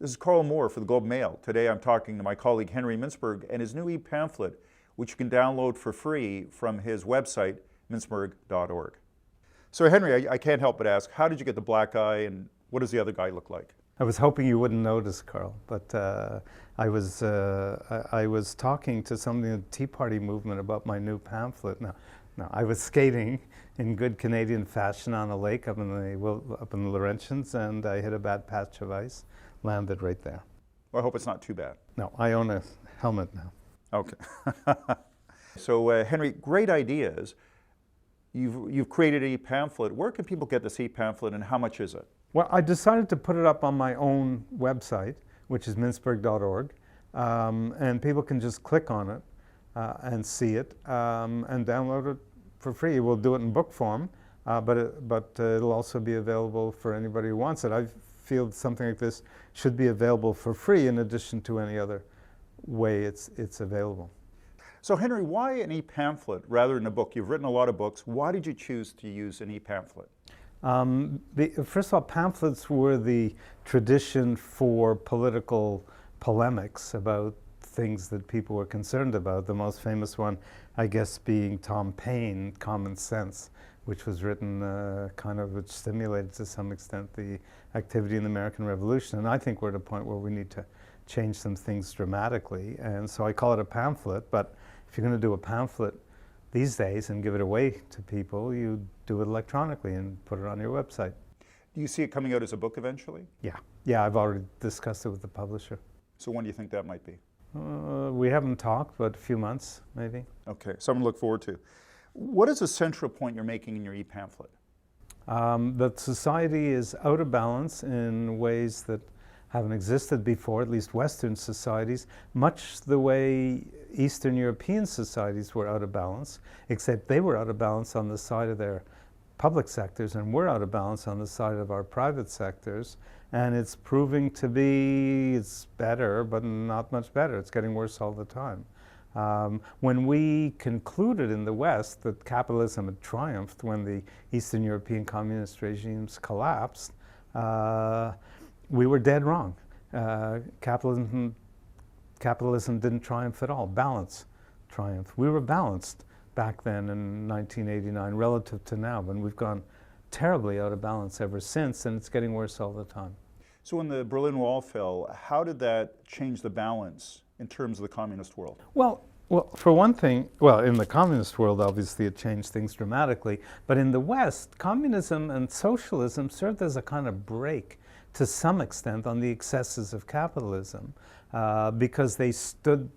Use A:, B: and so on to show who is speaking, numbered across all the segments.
A: This is Karl Moore for the Globe Mail. Today I'm talking to my colleague Henry Mintzberg and his new e-pamphlet, which you can download for free from his website, mintzberg.org. So Henry, I can't help but ask, how did you get the black eye and what does the other guy look like?
B: I was hoping you wouldn't notice, Karl, but I was talking to somebody in the Tea Party movement about my new pamphlet. Now, I was skating in good Canadian fashion on a lake up in the Laurentians, and I hit a bad patch of ice, landed right there.
A: Well, I hope it's not too bad.
B: No, I own a helmet now.
A: Okay. So Henry, great ideas. You've created an e-pamphlet. Where can people get this e-pamphlet and how much is it?
B: Well, I decided to put it up on my own website, which is mintzberg.org, and people can just click on it and see it and download it for free. We'll do it in book form, but it'll also be available for anybody who wants it. I feel something like this should be available for free in addition to any other way it's available.
A: So Henry, why an e-pamphlet rather than a book? You've written a lot of books. Why did you choose to use an e-pamphlet?
B: First of all, pamphlets were the tradition for political polemics about things that people were concerned about. The most famous one, I guess, being Tom Paine, Common Sense, which was written which stimulated to some extent the activity in the American Revolution. And I think we're at a point where we need to change some things dramatically. And so I call it a pamphlet, but if you're going to do a pamphlet these days and give it away to people, you do it electronically and put it on your website.
A: Do you see it coming out as a book eventually?
B: Yeah, I've already discussed it with the publisher.
A: So when do you think that might be?
B: We haven't talked, but a few months, maybe.
A: Okay, something to look forward to. What is the central point you're making in your e-pamphlet?
B: That society is out of balance in ways that haven't existed before, at least Western societies, much the way Eastern European societies were out of balance, except they were out of balance on the side of their public sectors, and we're out of balance on the side of our private sectors. And it's proving to be, it's better, but not much better. It's getting worse all the time. When we concluded in the West that capitalism had triumphed when the Eastern European communist regimes collapsed, we were dead wrong. Capitalism didn't triumph at all. Balance triumphed. We were balanced back then in 1989 relative to now, and we've gone terribly out of balance ever since, and it's getting worse all the time.
A: So when the Berlin Wall fell, how did that change the balance in terms of the communist world?
B: Well, for one thing, in the communist world, obviously it changed things dramatically, but in the West, communism and socialism served as a kind of break to some extent on the excesses of capitalism, because they stood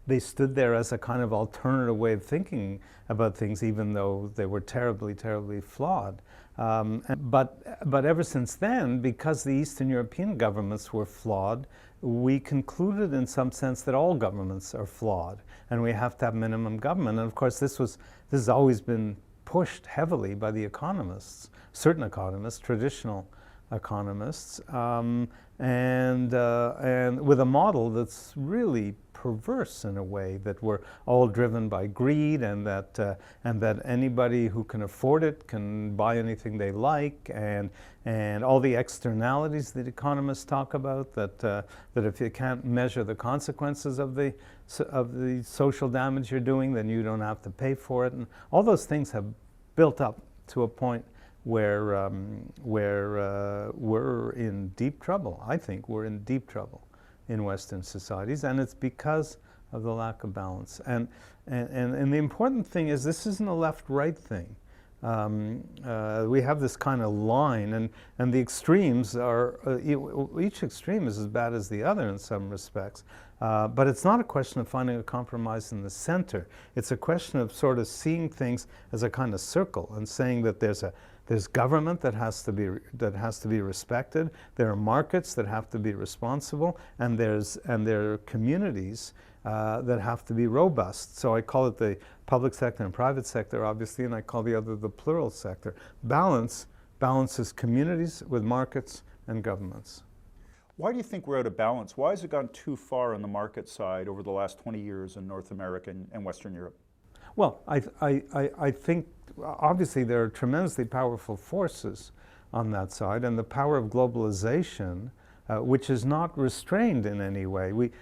B: there as a kind of alternative way of thinking about things, even though they were terribly, terribly flawed. But ever since then, because the Eastern European governments were flawed, we concluded in some sense that all governments are flawed, and we have to have minimum government. And of course, this has always been pushed heavily by the economists, certain economists, traditional economists, and with a model that's really perverse in a way, that we're all driven by greed, and that anybody who can afford it can buy anything they like, and all the externalities that economists talk about, that if you can't measure the consequences of the social damage you're doing, then you don't have to pay for it, and all those things have built up to a point where we're in deep trouble. I think we're in deep trouble in Western societies, and it's because of the lack of balance. And the important thing is, this isn't a left-right thing. We have this kind of line, and the extremes are, each extreme is as bad as the other in some respects. But it's not a question of finding a compromise in the center. It's a question of sort of seeing things as a kind of circle and saying that there's government that has to be respected. There are markets that have to be responsible, and there are communities that have to be robust. So I call it the public sector and private sector, obviously, and I call the other the plural sector. Balance balances communities with markets and governments.
A: Why do you think we're out of balance? Why has it gone too far on the market side over the last 20 years in North America and Western Europe?
B: Well, I think obviously there are tremendously powerful forces on that side, and the power of globalization which is not restrained in any way. We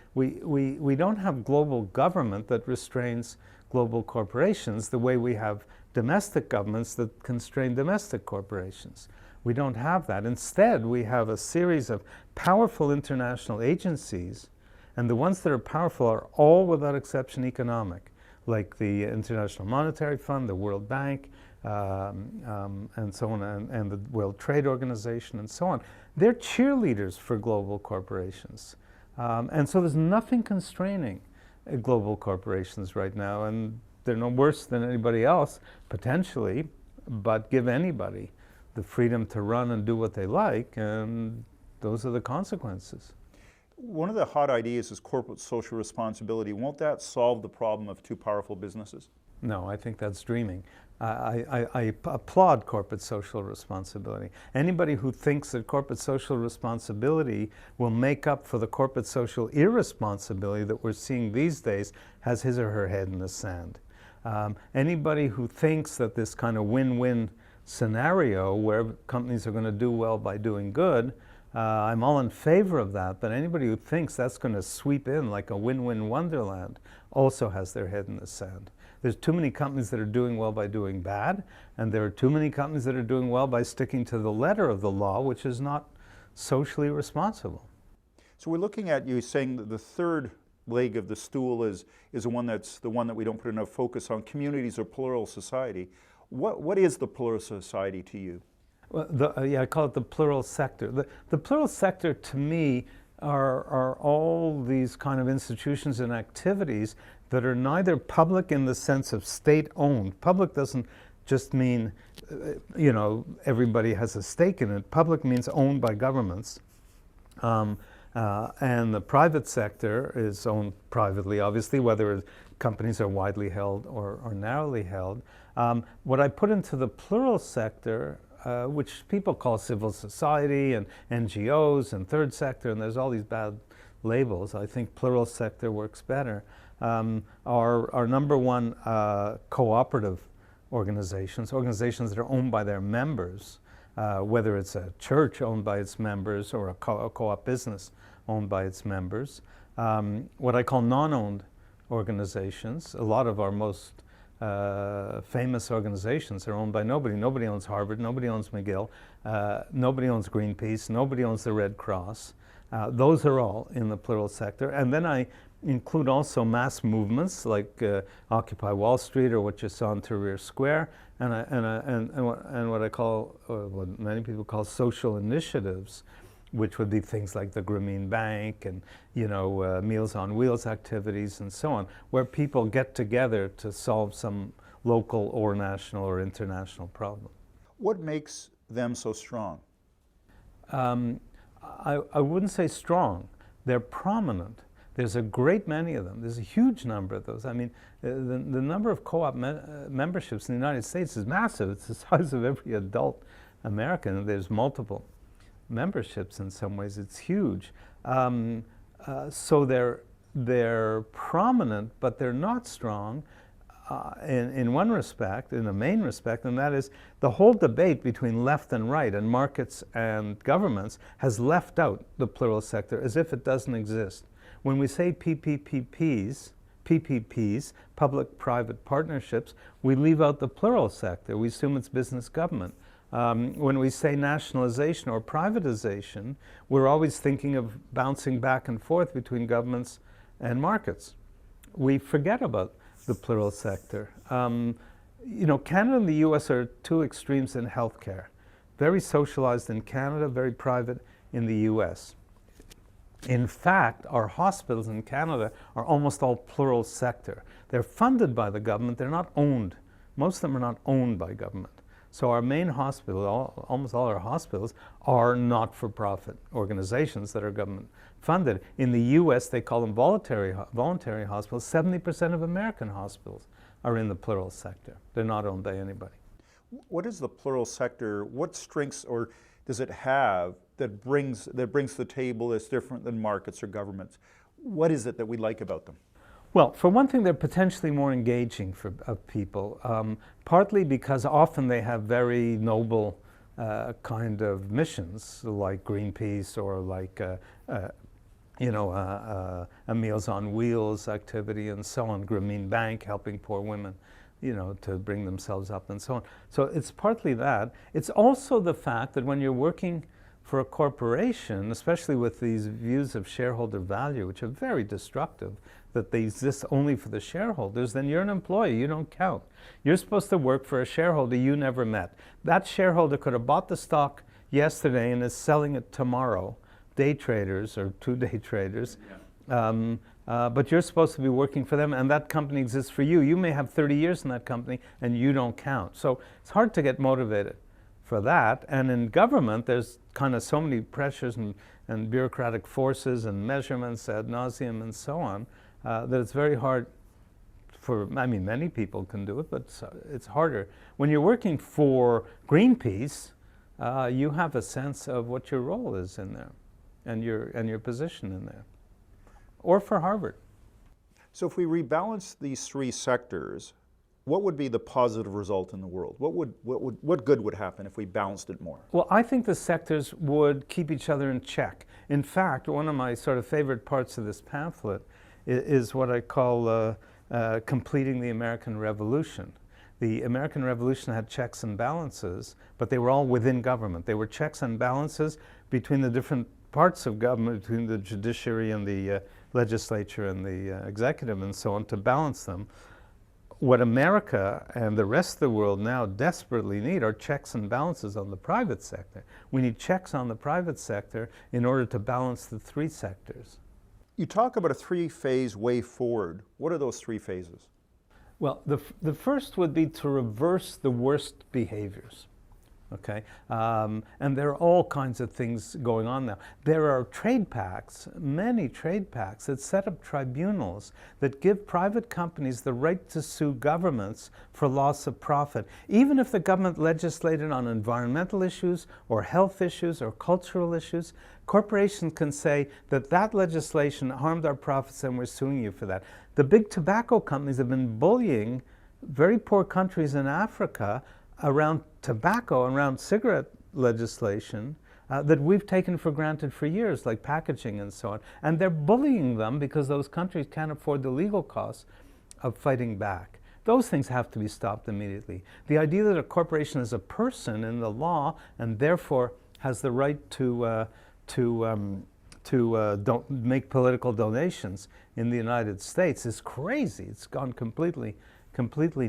B: don't have global government that restrains global corporations the way we have domestic governments that constrain domestic corporations. We don't have that. Instead, we have a series of powerful international agencies, and the ones that are powerful are all, without exception, economic, like the International Monetary Fund, the World Bank, and so on, and the World Trade Organization, and so on. They're cheerleaders for global corporations. And so there's nothing constraining global corporations right now, and they're no worse than anybody else, potentially, but give anybody the freedom to run and do what they like, and those are the consequences.
A: One of the hot ideas is corporate social responsibility. Won't that solve the problem of too powerful businesses?
B: No, I think that's dreaming. I applaud corporate social responsibility. Anybody who thinks that corporate social responsibility will make up for the corporate social irresponsibility that we're seeing these days has his or her head in the sand. Anybody who thinks that this kind of win-win scenario where companies are going to do well by doing good, I'm all in favor of that, but anybody who thinks that's going to sweep in like a win-win wonderland also has their head in the sand. There's too many companies that are doing well by doing bad, and there are too many companies that are doing well by sticking to the letter of the law, which is not socially responsible.
A: So we're looking at you saying that the third leg of the stool is the one that we don't put enough focus on, communities or plural society. What is the plural society to you?
B: Well, I call it the plural sector. The plural sector, to me, are all these kind of institutions and activities that are neither public in the sense of state-owned. Public doesn't just mean, everybody has a stake in it. Public means owned by governments. And the private sector is owned privately, obviously, whether companies are widely held or narrowly held. What I put into the plural sector, which people call civil society and NGOs and third sector, and there's all these bad labels. I think plural sector works better. Our number one cooperative organizations that are owned by their members, whether it's a church owned by its members or a co-op business owned by its members. What I call non-owned organizations, a lot of our most famous organizations are owned by nobody. Nobody owns Harvard, nobody owns McGill, nobody owns Greenpeace, nobody owns the Red Cross. Those are all in the plural sector. And then I include also mass movements like Occupy Wall Street or what you saw in Tahrir Square, and what I call, or what many people call social initiatives, which would be things like the Grameen Bank and Meals on Wheels activities and so on, where people get together to solve some local or national or international problem.
A: What makes them so strong?
B: I wouldn't say strong. They're prominent. There's a great many of them. There's a huge number of those. I mean, the number of co-op memberships in the United States is massive. It's the size of every adult American. There's multiple memberships in some ways. It's huge. So they're prominent, but they're not strong in one respect, in a main respect, and that is the whole debate between left and right and markets and governments has left out the plural sector as if it doesn't exist. When we say PPPs, public-private partnerships, we leave out the plural sector. We assume it's business government. When we say nationalization or privatization, we're always thinking of bouncing back and forth between governments and markets. We forget about the plural sector. Canada and the US are two extremes in healthcare. Very socialized in Canada, very private in the US. In fact, our hospitals in Canada are almost all plural sector. They're funded by the government, they're not owned. Most of them are not owned by government. So our main hospital, almost all our hospitals, are not-for-profit organizations that are government funded. In the US, they call them voluntary hospitals. 70% of American hospitals are in the plural sector. They're not owned by anybody.
A: What is the plural sector? What strengths or does it have that brings to the table that's different than markets or governments? What is it that we like about them?
B: Well, for one thing, they're potentially more engaging of people, partly because often they have very noble kind of missions like Greenpeace or like a Meals on Wheels activity and so on, Grameen Bank helping poor women, to bring themselves up and so on. So it's partly that. It's also the fact that when you're working for a corporation, especially with these views of shareholder value, which are very destructive, that they exist only for the shareholders, then you're an employee, you don't count. You're supposed to work for a shareholder you never met. That shareholder could have bought the stock yesterday and is selling it tomorrow. Day traders or 2-day traders. Yeah. But you're supposed to be working for them, and that company exists for you. You may have 30 years in that company, and you don't count. So it's hard to get motivated for that. And in government, there's kind of so many pressures and bureaucratic forces and measurements ad nauseum and so on, that it's very hard many people can do it, but it's harder. When you're working for Greenpeace, you have a sense of what your role is in there and your position in there. Or for Harvard.
A: So if we rebalance these three sectors, what would be the positive result in the world? What good would happen if we balanced it more?
B: Well, I think the sectors would keep each other in check. In fact, one of my sort of favorite parts of this pamphlet is what I call completing the American Revolution. The American Revolution had checks and balances, but they were all within government. They were checks and balances between the different parts of government, between the judiciary and the legislature and the executive and so on, to balance them. What America and the rest of the world now desperately need are checks and balances on the private sector. We need checks on the private sector in order to balance the three sectors.
A: You talk about a three-phase way forward. What are those three phases?
B: Well, the first would be to reverse the worst behaviors. Okay, and there are all kinds of things going on now. There are trade pacts, many trade pacts that set up tribunals that give private companies the right to sue governments for loss of profit. Even if the government legislated on environmental issues or health issues or cultural issues, corporations can say that that legislation harmed our profits and we're suing you for that. The big tobacco companies have been bullying very poor countries in Africa around tobacco, around cigarette legislation that we've taken for granted for years, like packaging and so on. And they're bullying them because those countries can't afford the legal costs of fighting back. Those things have to be stopped immediately. The idea that a corporation is a person in the law and therefore has the right to don't make political donations in the United States is crazy. It's gone completely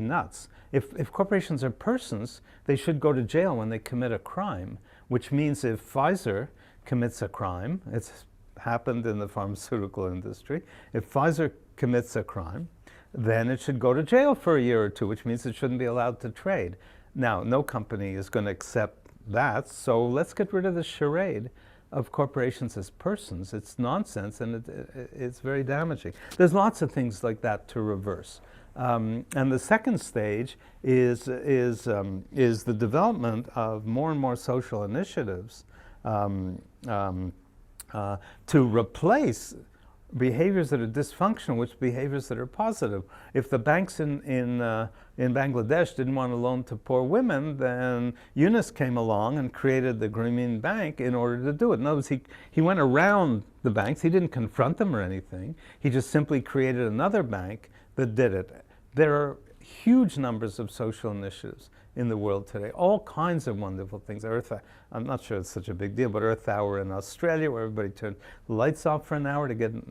B: nuts. If corporations are persons, they should go to jail when they commit a crime, which means if Pfizer commits a crime, it's happened in the pharmaceutical industry, if Pfizer commits a crime, then it should go to jail for a year or two, which means it shouldn't be allowed to trade. Now, no company is going to accept that, so let's get rid of the charade of corporations as persons. It's nonsense and it's very damaging. There's lots of things like that to reverse. And the second stage is the development of more and more social initiatives to replace behaviors that are dysfunctional with behaviors that are positive. If the banks in Bangladesh didn't want to loan to poor women, then Yunus came along and created the Grameen Bank in order to do it. In other words, he went around the banks. He didn't confront them or anything. He just simply created another bank that did it. There are huge numbers of social initiatives in the world today, all kinds of wonderful things. I'm not sure it's such a big deal, but Earth Hour in Australia, where everybody turned the lights off for an hour to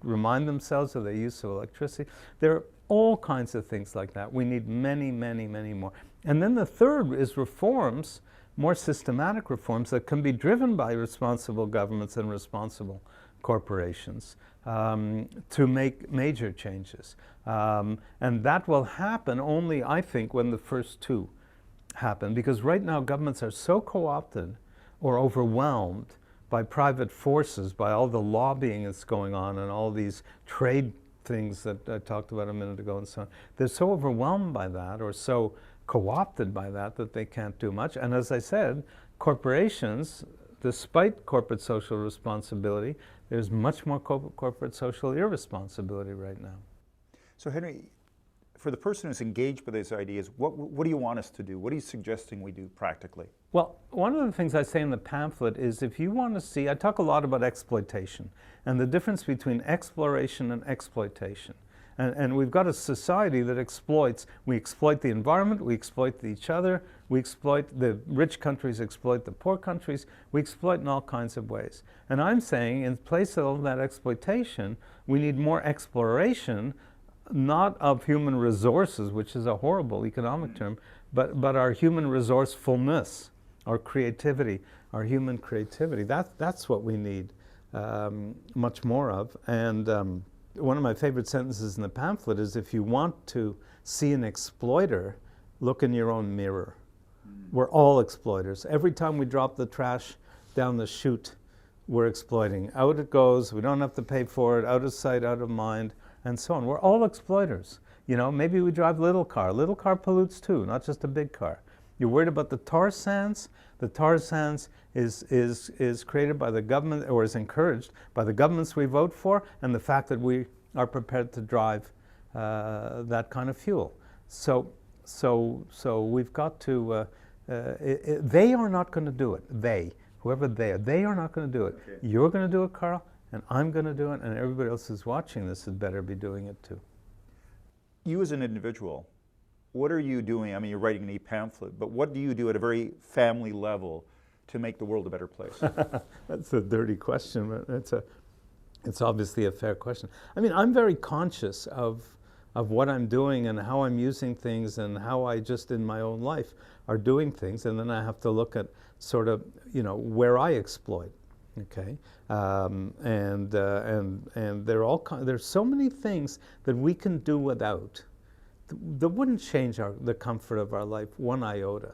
B: remind themselves of their use of electricity. There are all kinds of things like that. We need many, many, many more. And then the third is reforms, more systematic reforms that can be driven by responsible governments and responsible corporations to make major changes. And that will happen only, I think, when the first two happen, because right now governments are so co-opted or overwhelmed by private forces, by all the lobbying that's going on and all these trade things that I talked about a minute ago and so on. They're so overwhelmed by that or so co-opted by that that they can't do much. And as I said, corporations, despite corporate social responsibility, there's much more corporate social irresponsibility right now.
A: So Henry, For the person who's engaged with these ideas, what do you want us to do? What are you suggesting we do practically?
B: Well, one of the things I say in the pamphlet is if you want to see, I talk a lot about exploitation and the difference between exploration and exploitation. And we've got a society that exploits. We exploit the environment, we exploit each other, we exploit, the rich countries exploit the poor countries, we exploit in all kinds of ways. And I'm saying in place of all that exploitation, we need more exploration, not of human resources, which is a horrible economic term, but our human resourcefulness, our creativity, our human creativity. That's what we need much more of. And one of my favorite sentences in the pamphlet is, if you want to see an exploiter, look in your own mirror. We're all exploiters. Every time we drop the trash down the chute, we're exploiting. Out it goes, we don't have to pay for it, out of sight, out of mind, and so on. We're all exploiters. You know, maybe we drive little car. Little car pollutes too, not just a big car. You're worried about the tar sands. The tar sands is created by the government, or is encouraged by the governments we vote for, and the fact that we are prepared to drive that kind of fuel. So we've got to, they are not going to do it. Whoever they are not going to do it. Okay. You're going to do it, Karl, and I'm going to do it, and everybody else who's watching this had better be doing it too.
A: You as an individual, what are you doing? I mean, you're writing an e-pamphlet, but what do you do at a very family level to make the world a better place?
B: That's a dirty question, but it's obviously a fair question. I mean, I'm very conscious of what I'm doing and how I'm using things and how I just in my own life are doing things, and then I have to look at sort of, you know, where I exploit. Okay, and there's so many things that we can do without that wouldn't change the comfort of our life one iota.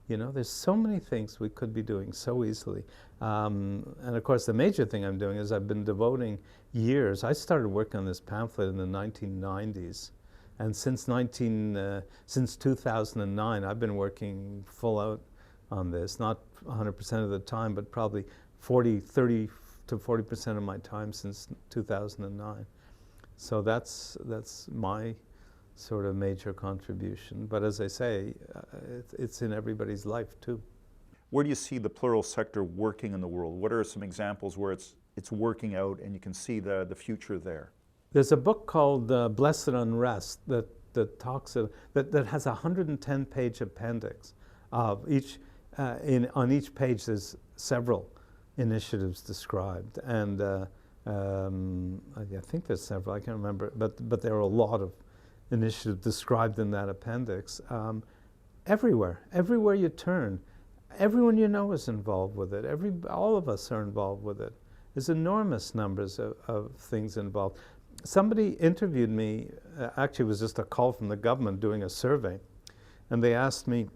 B: You know, there's so many things we could be doing so easily. And of course, the major thing I'm doing is I've been devoting years. I started working on this pamphlet in the 1990s. And since 2009, I've been working full out on this, not 100% of the time, but probably 30 to 40% of my time since 2009. So that's my sort of major contribution. But as I say, it's in everybody's life too.
A: Where do you see the plural sector working in the world? What are some examples where it's working out and you can see the future there?
B: There's a book called Blessed Unrest that talks that has a 110-page appendix of each. On each page, there's several initiatives described, and I think there's several. I can't remember, but there are a lot of initiatives described in that appendix. Everywhere you turn, everyone you know is involved with it. All of us are involved with it. There's enormous numbers of things involved. Somebody interviewed me, actually it was just a call from the government doing a survey, and they asked me,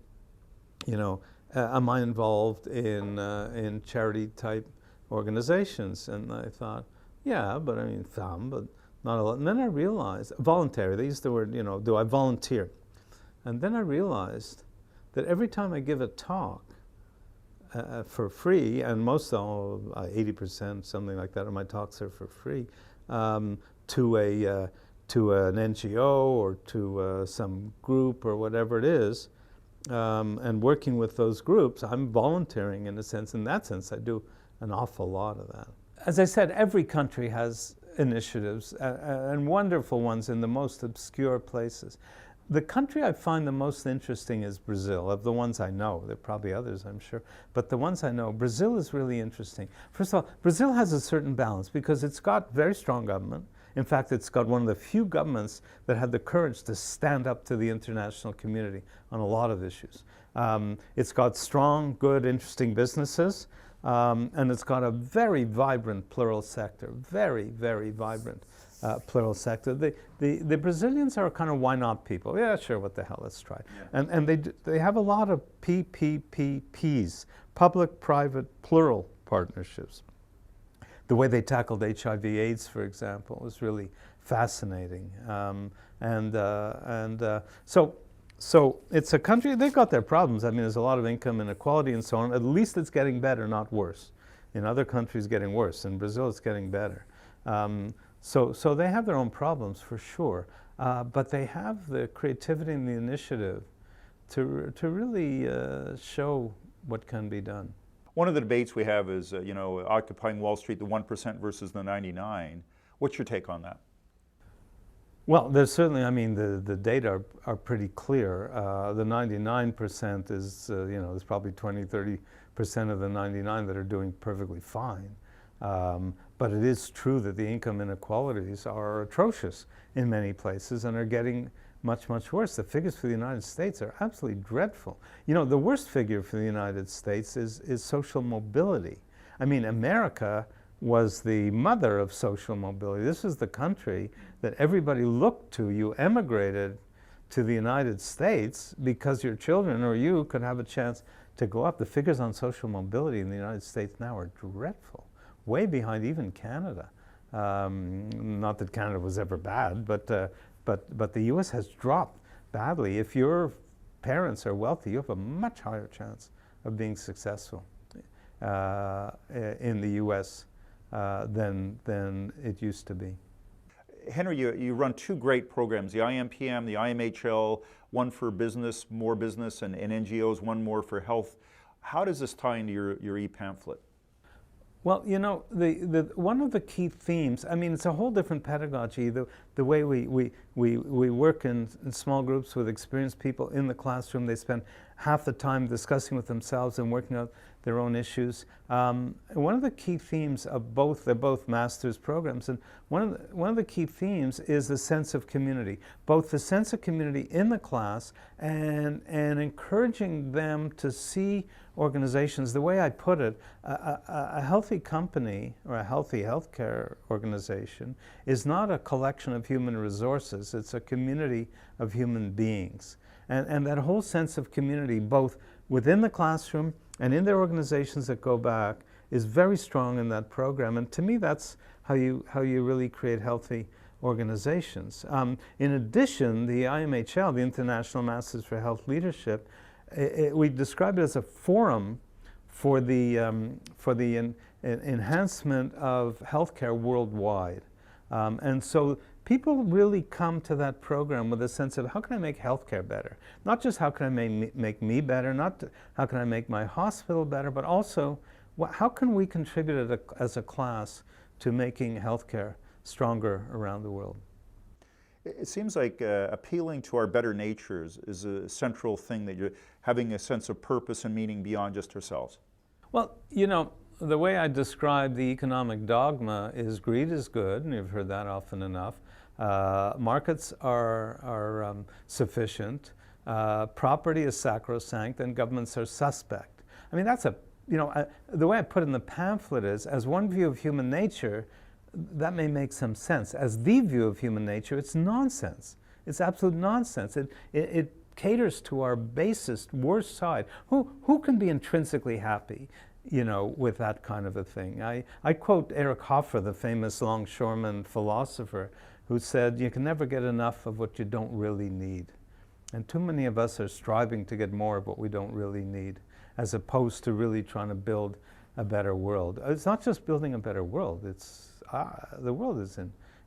B: you know, am I involved in charity-type organizations? And I thought, yeah, but I mean some, but not a lot. And then I realized, voluntary, they used the word, you know, do I volunteer? And then I realized that every time I give a talk for free, and most of 80%, something like that, of my talks are for free, to an NGO or to some group or whatever it is, and working with those groups, I'm volunteering in a sense. In that sense, I do an awful lot of that. As I said, every country has initiatives and wonderful ones in the most obscure places. The country I find the most interesting is Brazil. Of the ones I know, there are probably others, I'm sure, but the ones I know, Brazil is really interesting. First of all, Brazil has a certain balance because it's got very strong government. In fact, it's got one of the few governments that had the courage to stand up to the international community on a lot of issues. It's got strong, good, interesting businesses, and it's got a very vibrant plural sector, very, very vibrant plural sector. The Brazilians are kind of why not people. Yeah, sure, what the hell, let's try. Yeah. And they have a lot of PPPs, public-private plural partnerships. The way they tackled HIV/AIDS, for example, was really fascinating. So it's a country, they've got their problems. I mean, there's a lot of income inequality and so on. At least it's getting better, not worse. In other countries, getting worse. In Brazil, it's getting better. So they have their own problems, for sure. but they have the creativity and the initiative to really show what can be done.
A: One of the debates we have is, occupying Wall Street, the 1% versus the 99. What's your take on that?
B: Well, there's certainly, the data are pretty clear. The 99% is, there's probably 20, 30% of the 99 that are doing perfectly fine. But it is true that the income inequalities are atrocious in many places and are getting much, much worse. The figures for the United States are absolutely dreadful. The worst figure for the United States is social mobility. America was the mother of social mobility. This is the country that everybody looked to. You emigrated to the United States because your children or you could have a chance to go up. The figures on social mobility in the United States now are dreadful, way behind even Canada. Not that Canada was ever bad, but the U.S. has dropped badly. If your parents are wealthy, you have a much higher chance of being successful in the U.S. Than it used to be.
A: Henry, you run two great programs, the IMPM, the IMHL, one for business, more business, and NGOs, one more for health. How does this tie into your e-pamphlet?
B: Well, the one of the key themes, it's a whole different pedagogy, the way we work in small groups with experienced people in the classroom. They spend half the time discussing with themselves and working out their own issues. One of the key themes of they're both master's programs, and one of the key themes is the sense of community, both the sense of community in the class and encouraging them to see organizations. The way I put it, a healthy company or a healthy healthcare organization is not a collection of human resources, it's a community of human beings. And that whole sense of community, both within the classroom and in their organizations that go back, is very strong in that program. And to me, that's how you really create healthy organizations. In addition, the IMHL, the International Masters for Health Leadership, we describe it as a forum for the enhancement of healthcare worldwide. And so people really come to that program with a sense of how can I make healthcare better? Not just how can I make me better, not how can I make my hospital better, but also how can we contribute as a class to making healthcare stronger around the world?
A: It seems like appealing to our better natures is a central thing, that you're having a sense of purpose and meaning beyond just ourselves.
B: Well, the way I describe the economic dogma is greed is good, and you've heard that often enough. Markets are sufficient. Property is sacrosanct, and governments are suspect. That's the way I put it in the pamphlet is, as one view of human nature, that may make some sense. As the view of human nature, it's nonsense. It's absolute nonsense. It caters to our basest, worst side. Who can be intrinsically happy, with that kind of a thing? I quote Eric Hoffer, the famous longshoreman philosopher, who said, you can never get enough of what you don't really need. And too many of us are striving to get more of what we don't really need, as opposed to really trying to build a better world. It's not just building a better world. It's the world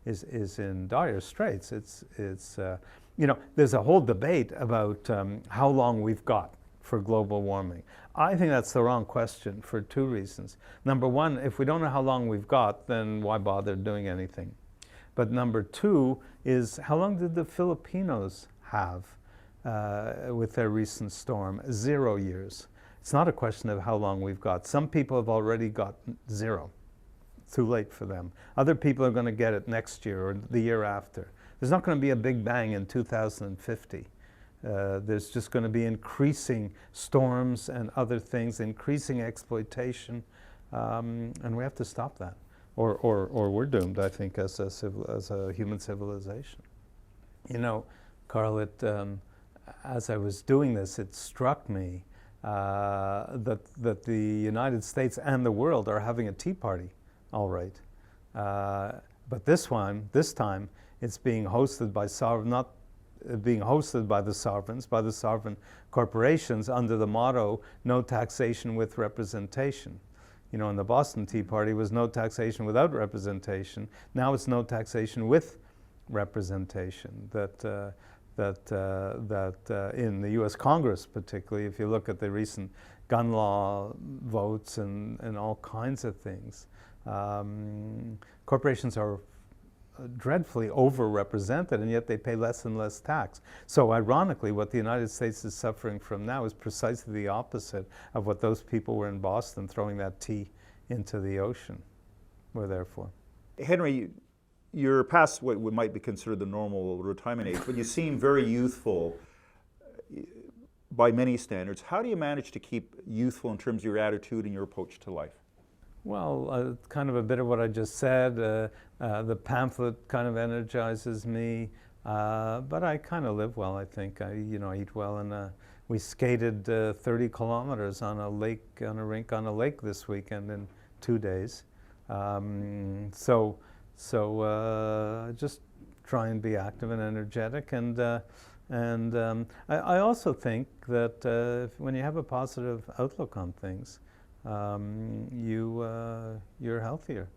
B: is in dire straits. There's a whole debate about how long we've got for global warming. I think that's the wrong question for two reasons. Number one, if we don't know how long we've got, then why bother doing anything? But number two is, how long did the Filipinos have with their recent storm? 0 years. It's not a question of how long we've got. Some people have already got 0. Too late for them. Other people are going to get it next year or the year after. There's not going to be a big bang in 2050. There's just going to be increasing storms and other things, increasing exploitation, and we have to stop that. Or we're doomed, I think, as a human civilization. Karl, as I was doing this, it struck me that the United States and the world are having a tea party, all right. But this time, it's being hosted by not being hosted by the sovereigns, by the sovereign corporations, under the motto, no taxation with representation. In the Boston Tea Party was no taxation without representation. Now it's no taxation with representation that in the U.S. Congress particularly, if you look at the recent gun law votes and all kinds of things, corporations are dreadfully overrepresented, and yet they pay less and less tax. So ironically, what the United States is suffering from now is precisely the opposite of what those people were in Boston throwing that tea into the ocean were there for.
A: Henry, you're past what might be considered the normal retirement age, but you seem very youthful by many standards. How do you manage to keep youthful in terms of your attitude and your approach to life?
B: Well, kind of a bit of what I just said. The pamphlet kind of energizes me, but I kind of live well, I think. I eat well, and we skated 30 kilometers on a rink on a lake this weekend in 2 days. So just try and be active and energetic, and I also think that when you have a positive outlook on things, you're healthier.